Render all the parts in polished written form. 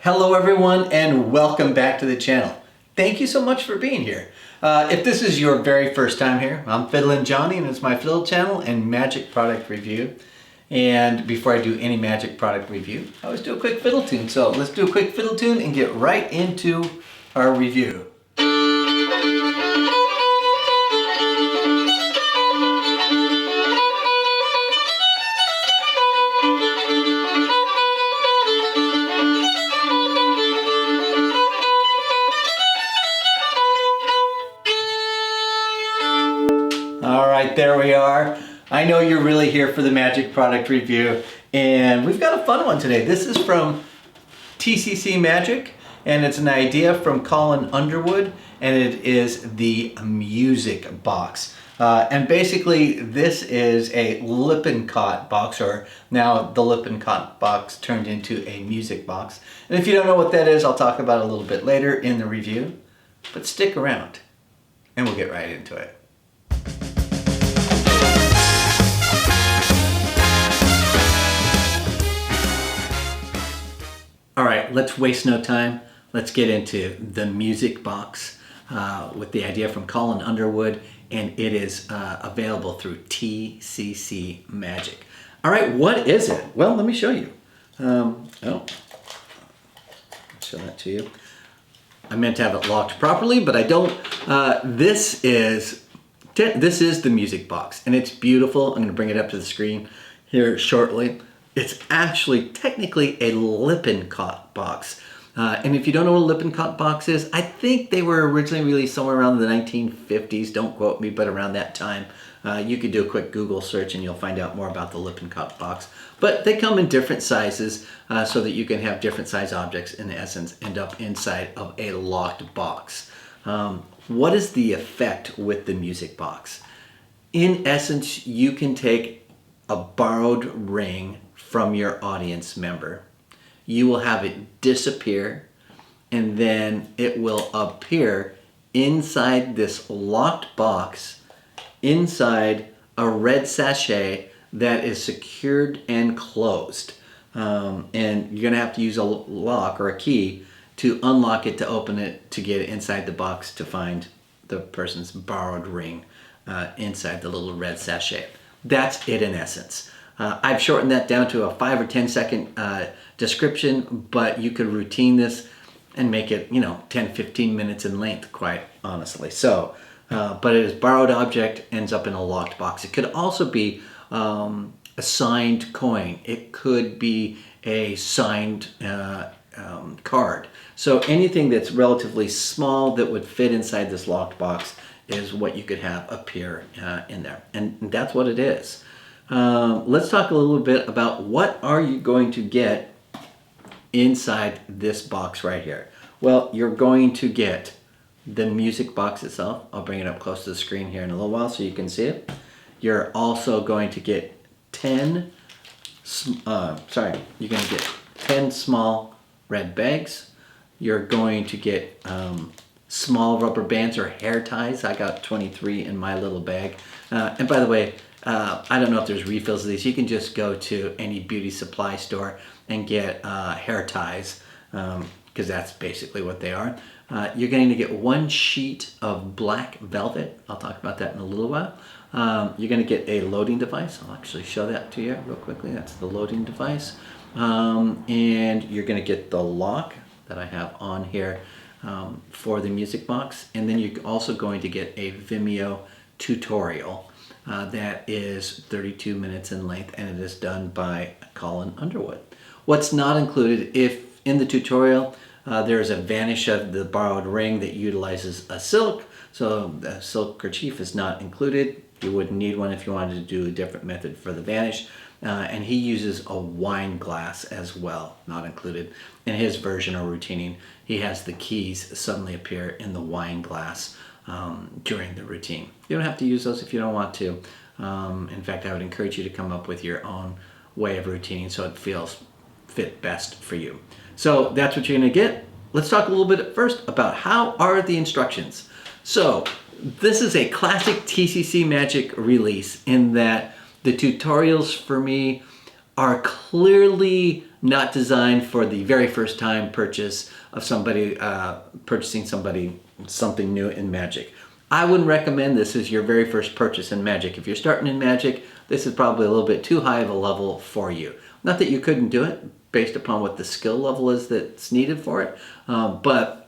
Hello everyone and welcome back to the channel. Thank you so much for being here. If this is your very first time here, I'm FiddlinJonny and it's my fiddle channel and magic product review. And before I do any magic product review, I always do a quick fiddle tune. So let's do a quick fiddle tune and get right into our review. All right, there we are. I know you're really here for the magic product review, and we've got a fun one today. This is from TCC Magic, and it's an idea from Colin Underwood, and it is the music box. And basically, this is a Lippincott box, or now the Lippincott box turned into a music box. And if you don't know what that is, I'll talk about it a little bit later in the review. But stick around, and we'll get right into it. All right, let's waste no time. Let's get into the music box with the idea from Colin Underwood, and it is available through TCC Magic. All right, what is it? Well, let me show you. I'll show that to you. I meant to have it locked properly, but I don't. This is the music box, and it's beautiful. I'm going to bring it up to the screen here shortly. It's actually technically a Lippincott box. And if you don't know what a Lippincott box is, I think they were originally released somewhere around the 1950s. Don't quote me, but around that time. You could do a quick Google search and you'll find out more about the Lippincott box. But they come in different sizes so that you can have different size objects, in essence, end up inside of a locked box. What is the effect with the music box? In essence, you can take a borrowed ring from your audience member. You will have it disappear, and then it will appear inside this locked box, inside a red sachet that is secured and closed. And you're gonna have to use a lock or a key to unlock it, to open it, to get it inside the box, to find the person's borrowed ring inside the little red sachet. That's it in essence. I've shortened that down to a 5 or 10 second description, but you could routine this and make it, 10, 15 minutes in length, quite honestly. So, but it is borrowed object, ends up in a locked box. It could also be a signed coin. It could be a signed card. So anything that's relatively small that would fit inside this locked box is what you could have appear in there. And that's what it is. Let's talk a little bit about what are you going to get inside this box right here. Well, you're going to get the music box itself. I'll bring it up close to the screen here in a little while so you can see it. You're also going to get 10 small red bags. You're going to get small rubber bands or hair ties. I got 23 in my little bag. And by the way, I don't know if there's refills of these. You can just go to any beauty supply store and get hair ties, because that's basically what they are. You're going to get 1 sheet of black velvet. I'll talk about that in a little while. You're going to get a loading device. I'll actually show that to you real quickly. That's the loading device. And you're going to get the lock that I have on here for the music box. And then you're also going to get a Vimeo tutorial. That is 32 minutes in length, and it is done by Colin Underwood. What's not included, if in the tutorial there is a vanish of the borrowed ring that utilizes a silk, so the silk kerchief is not included. You wouldn't need one if you wanted to do a different method for the vanish. And he uses a wine glass as well, not included. In his version or routining, he has the keys suddenly appear in the wine glass during the routine. You don't have to use those if you don't want to. In fact, I would encourage you to come up with your own way of routining so it fit best for you. So that's what you're going to get. Let's talk a little bit first about how are the instructions. So this is a classic TCC Magic release in that the tutorials for me are clearly not designed for the very first time purchase of somebody purchasing something new in Magic. I wouldn't recommend this as your very first purchase in Magic. If you're starting in Magic, this is probably a little bit too high of a level for you. Not that you couldn't do it based upon what the skill level is that's needed for it, but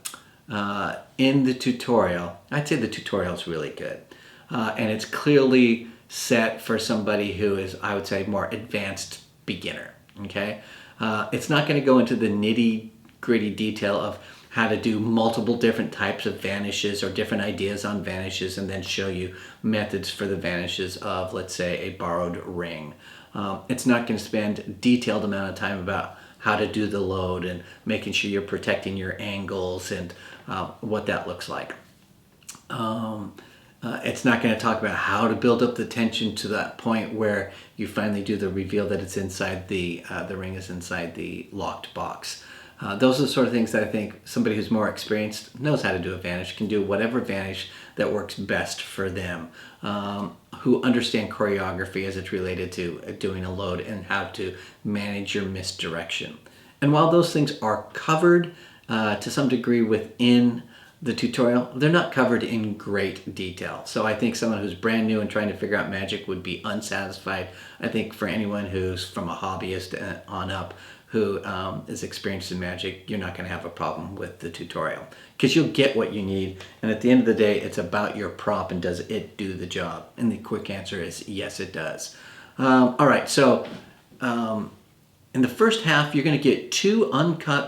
in the tutorial, I'd say the tutorial is really good. And it's clearly set for somebody who is, I would say, more advanced beginner, okay? It's not going to go into the nitty-gritty detail of how to do multiple different types of vanishes or different ideas on vanishes and then show you methods for the vanishes of, let's say, a borrowed ring. It's not going to spend a detailed amount of time about how to do the load and making sure you're protecting your angles and what that looks like. It's not going to talk about how to build up the tension to that point where you finally do the reveal that it's inside the ring is inside the locked box. Those are the sort of things that I think somebody who's more experienced knows how to do a vanish, can do whatever vanish that works best for them, who understand choreography as it's related to doing a load and how to manage your misdirection. And while those things are covered to some degree within the tutorial, they're not covered in great detail. So I think someone who's brand new and trying to figure out Magic would be unsatisfied. I think for anyone who's from a hobbyist on up who is experienced in Magic, you're not going to have a problem with the tutorial because you'll get what you need. And at the end of the day, it's about your prop and does it do the job? And the quick answer is yes, it does. All right, so in the first half, you're going to get two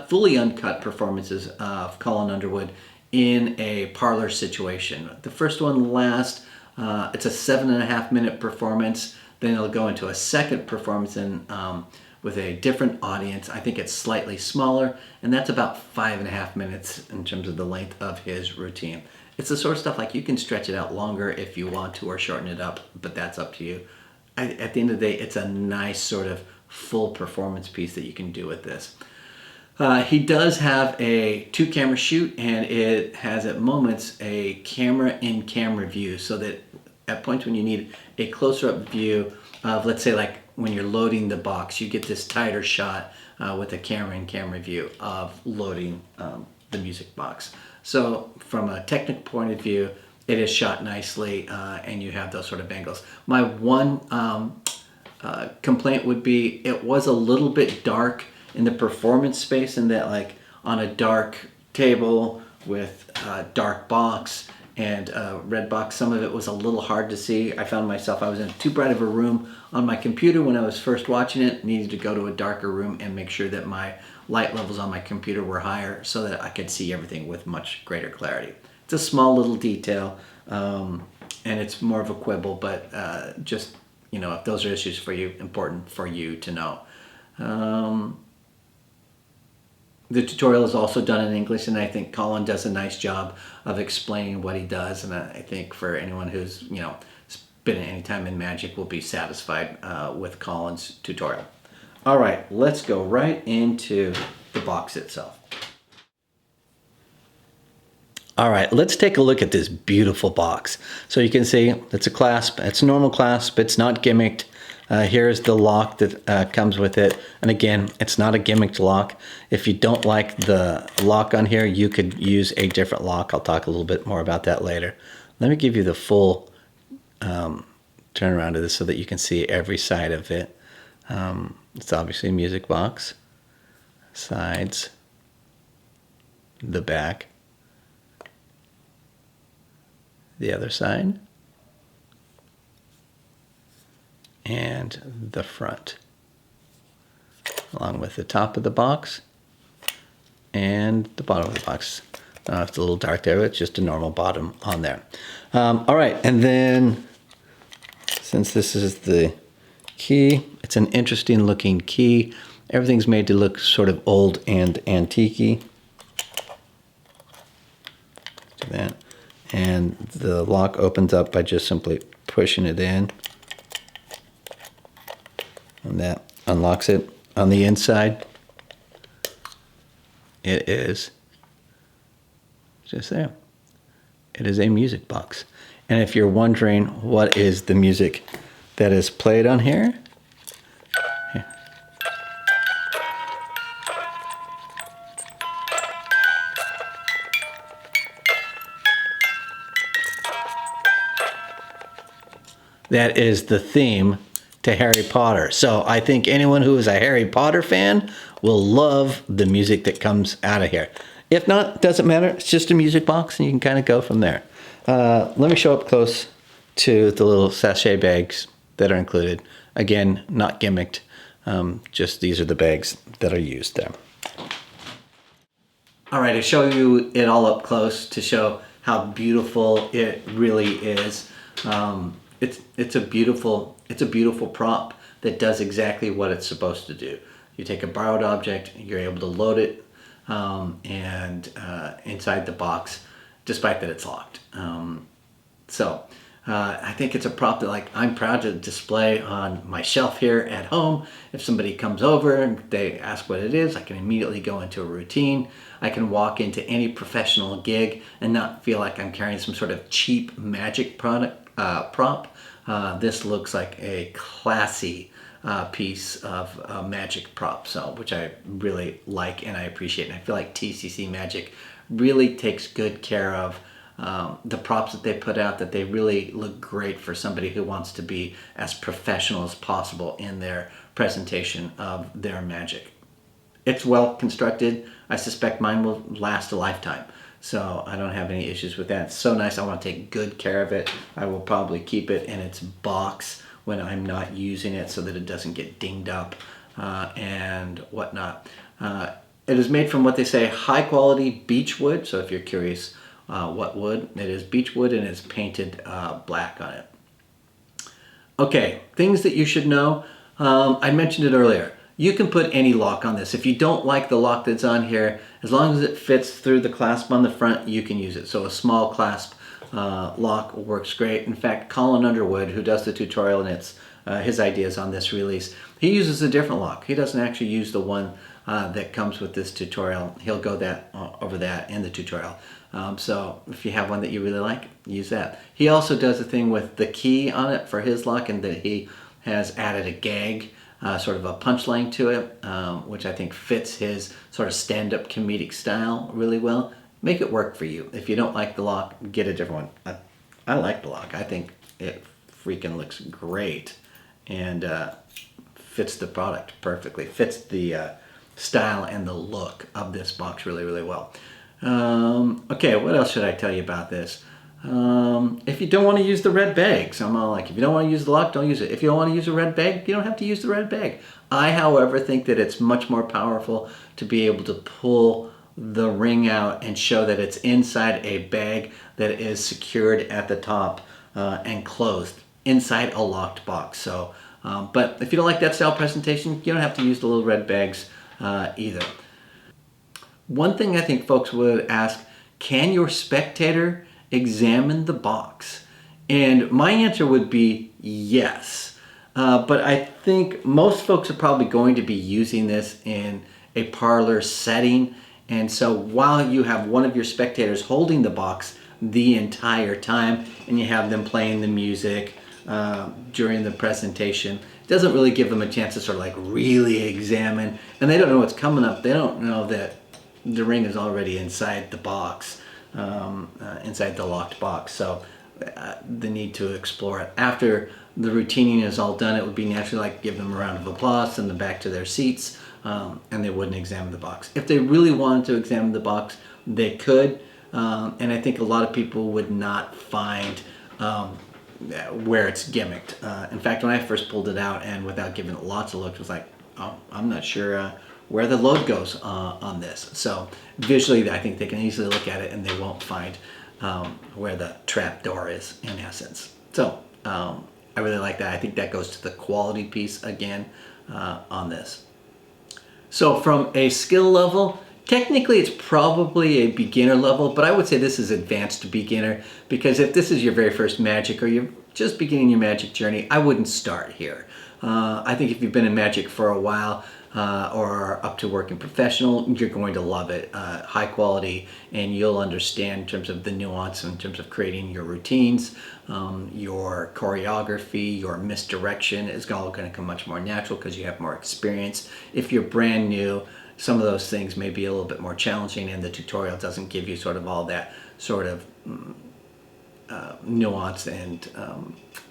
fully uncut performances of Colin Underwood in a parlor situation. The first one lasts, it's a 7.5-minute performance. Then it'll go into a second performance with a different audience. I think it's slightly smaller, and that's about 5.5 minutes in terms of the length of his routine. It's the sort of stuff like you can stretch it out longer if you want to or shorten it up, but that's up to you. At the end of the day, it's a nice sort of full performance piece that you can do with this. He does have a 2-camera shoot, and it has at moments a camera in camera view, so that at points when you need a closer up view of, let's say, like when you're loading the box, you get this tighter shot with a camera in camera view of loading the music box. So from a technical point of view, it is shot nicely, and you have those sort of angles. My one complaint would be it was a little bit dark in the performance space, in that, like, on a dark table with a dark box and a red box, some of it was a little hard to see. I found myself, I was in too bright of a room on my computer when I was first watching it, needed to go to a darker room and make sure that my light levels on my computer were higher so that I could see everything with much greater clarity. It's a small little detail, and it's more of a quibble, but just, you know, if those are issues for you, important for you to know. The tutorial is also done in English, and I think Colin does a nice job of explaining what he does, and I think for anyone who's, you know, spent any time in Magic will be satisfied with Colin's tutorial. All right, let's go right into the box itself. All right, let's take a look at this beautiful box. So you can see it's a clasp, it's a normal clasp, it's not gimmicked. Here's the lock that comes with it. And again, it's not a gimmicked lock. If you don't like the lock on here, you could use a different lock. I'll talk a little bit more about that later. Let me give you the full turnaround of this so that you can see every side of it. It's obviously a music box. Sides. The back. The other side. And the front, along with the top of the box and the bottom of the box. It's a little dark there, but it's just a normal bottom on there. All right, and then since this is the key, it's an interesting looking key. Everything's made to look sort of old and antique-y. Do that. And the lock opens up by just simply pushing it in. And that unlocks it. On the inside, it is just there. It is a music box. And if you're wondering what is the music that is played on here, that is the theme to Harry Potter. So I think anyone who is a Harry Potter fan will love the music that comes out of here. If not, doesn't matter. It's just a music box, and you can kind of go from there. Let me show up close to the little sachet bags that are included. Again, not gimmicked. Just these are the bags that are used there. All right, I show you it all up close to show how beautiful it really is. It's a beautiful prop that does exactly what it's supposed to do. You take a borrowed object, you're able to load it inside the box, despite that it's locked. I think it's a prop that I'm proud to display on my shelf here at home. If somebody comes over and they ask what it is, I can immediately go into a routine. I can walk into any professional gig and not feel like I'm carrying some sort of cheap magic prop. This looks like a classy piece of magic prop, which I really like and I appreciate. And I feel like TCC Magic really takes good care of the props that they put out, that they really look great for somebody who wants to be as professional as possible in their presentation of their magic. It's well constructed. I suspect mine will last a lifetime, so I don't have any issues with that. It's so nice. I want to take good care of it. I will probably keep it in its box when I'm not using it so that it doesn't get dinged up and whatnot. It is made from what they say high quality beech wood, so if you're curious what wood, it is beech wood and it's painted black on it. Okay, things that you should know. I mentioned it earlier. You can put any lock on this. If you don't like the lock that's on here, as long as it fits through the clasp on the front, you can use it. So a small clasp lock works great. In fact, Colin Underwood, who does the tutorial, and it's his ideas on this release, he uses a different lock. He doesn't actually use the one that comes with this tutorial. He'll go over that in the tutorial. So if you have one that you really like, use that. He also does a thing with the key on it for his lock, and that he has added a gag, sort of a punchline to it, which I think fits his sort of stand-up comedic style really well. Make it work for you. If you don't like the lock, get a different one. I like the lock. I think it freaking looks great and fits the product perfectly. Fits the style and the look of this box really, really well. Okay, what else should I tell you about this? If you don't want to use the red bag, so I'm all like, if you don't want to use the lock, don't use it. If you don't want to use a red bag, you don't have to use the red bag. I, however, think that it's much more powerful to be able to pull the ring out and show that it's inside a bag that is secured at the top and closed inside a locked box. So, but if you don't like that style presentation, you don't have to use the little red bags either. One thing I think folks would ask, can your spectator examine the box? And my answer would be yes. But I think most folks are probably going to be using this in a parlor setting. And so while you have one of your spectators holding the box the entire time and you have them playing the music during the presentation, it doesn't really give them a chance to sort of like really examine. And they don't know what's coming up. They don't know that the ring is already inside the box, inside the locked box. So the need to explore it. After the routining is all done, it would be naturally like give them a round of applause, send them back to their seats, and they wouldn't examine the box. If they really wanted to examine the box, they could, and I think a lot of people would not find where it's gimmicked. In fact, when I first pulled it out and without giving it lots of looks, was like, oh, I'm not sure where the load goes on this. So visually, I think they can easily look at it and they won't find where the trap door is, in essence. So I really like that. I think that goes to the quality piece again on this. So from a skill level, technically it's probably a beginner level, but I would say this is advanced beginner, because if this is your very first magic or you're just beginning your magic journey, I wouldn't start here. I think if you've been in magic for a while, or up to working professional, you're going to love it. High quality, and you'll understand in terms of the nuance, in terms of creating your routines, your choreography, your misdirection is all going to come much more natural because you have more experience. If you're brand new, some of those things may be a little bit more challenging, and the tutorial doesn't give you sort of all that sort of nuance and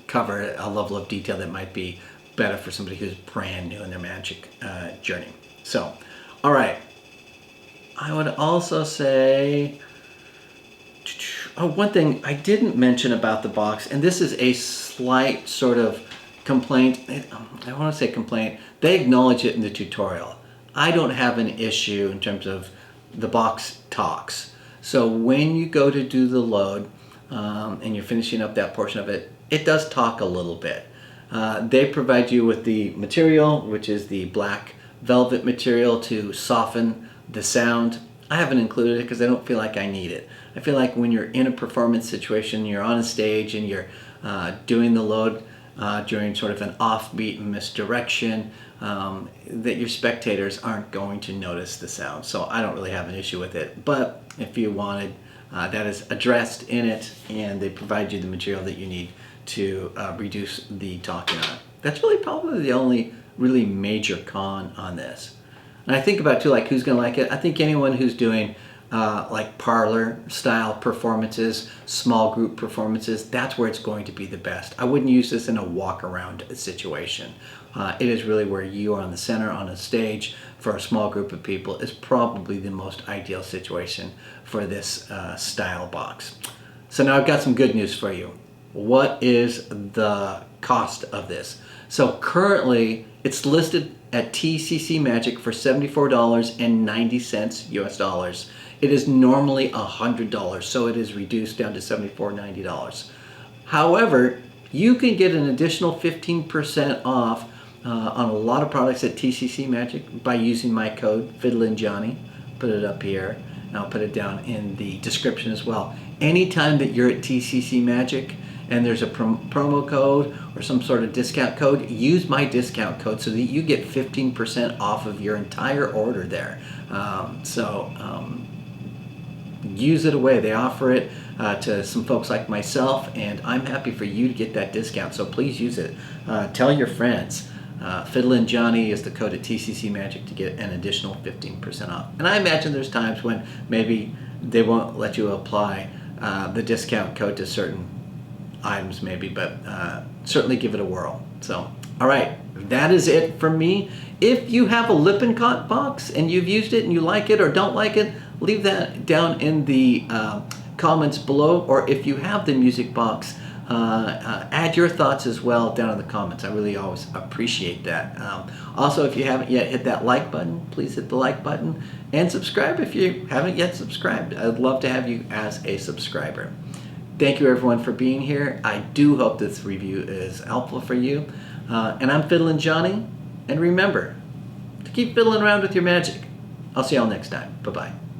cover a level of detail that might be better for somebody who's brand new in their magic journey. So, all right. I would also say, one thing I didn't mention about the box, and this is a slight sort of complaint. I want to say complaint. They acknowledge it in the tutorial. I don't have an issue in terms of the box talks. So when you go to do the load and you're finishing up that portion of it, it does talk a little bit. They provide you with the material, which is the black velvet material to soften the sound. I haven't included it because I don't feel like I need it. I feel like when you're in a performance situation, you're on a stage and you're doing the load during sort of an offbeat misdirection, that your spectators aren't going to notice the sound. So I don't really have an issue with it. But if you wanted, that is addressed in it, and they provide you the material that you need to reduce the talking on it. That's really probably the only really major con on this. And I think about too, like who's going to like it. I think anyone who's doing like parlor style performances, small group performances, that's where it's going to be the best. I wouldn't use this in a walk around situation. It is really where you are on the center on a stage for a small group of people is probably the most ideal situation for this style box. So now I've got some good news for you. What is the cost of this? So currently it's listed at TCC Magic for $74.90 US dollars. It is normally $100, so it is reduced down to $74.90. However, you can get an additional 15% off on a lot of products at TCC Magic by using my code FiddlinJonny. Put it up here, and I'll put it down in the description as well. Anytime that you're at TCC Magic and there's a promo code or some sort of discount code, use my discount code so that you get 15% off of your entire order there. Use it away. They offer it to some folks like myself, and I'm happy for you to get that discount, so please use it. Tell your friends. FiddlinJonny is the code at TCC Magic to get an additional 15% off. And I imagine there's times when maybe they won't let you apply the discount code to certain items maybe, but certainly give it a whirl. So, all right, that is it for me. If you have a Lippincott box and you've used it and you like it or don't like it, leave that down in the comments below, or if you have the music box, add your thoughts as well down in the comments. I really always appreciate that. Also, if you haven't yet hit that like button, please hit the like button and subscribe if you haven't yet subscribed. I'd love to have you as a subscriber. Thank you everyone for being here. I do hope this review is helpful for you. And I'm FiddlinJonny, and remember to keep fiddling around with your magic. I'll see y'all next time. Bye-bye.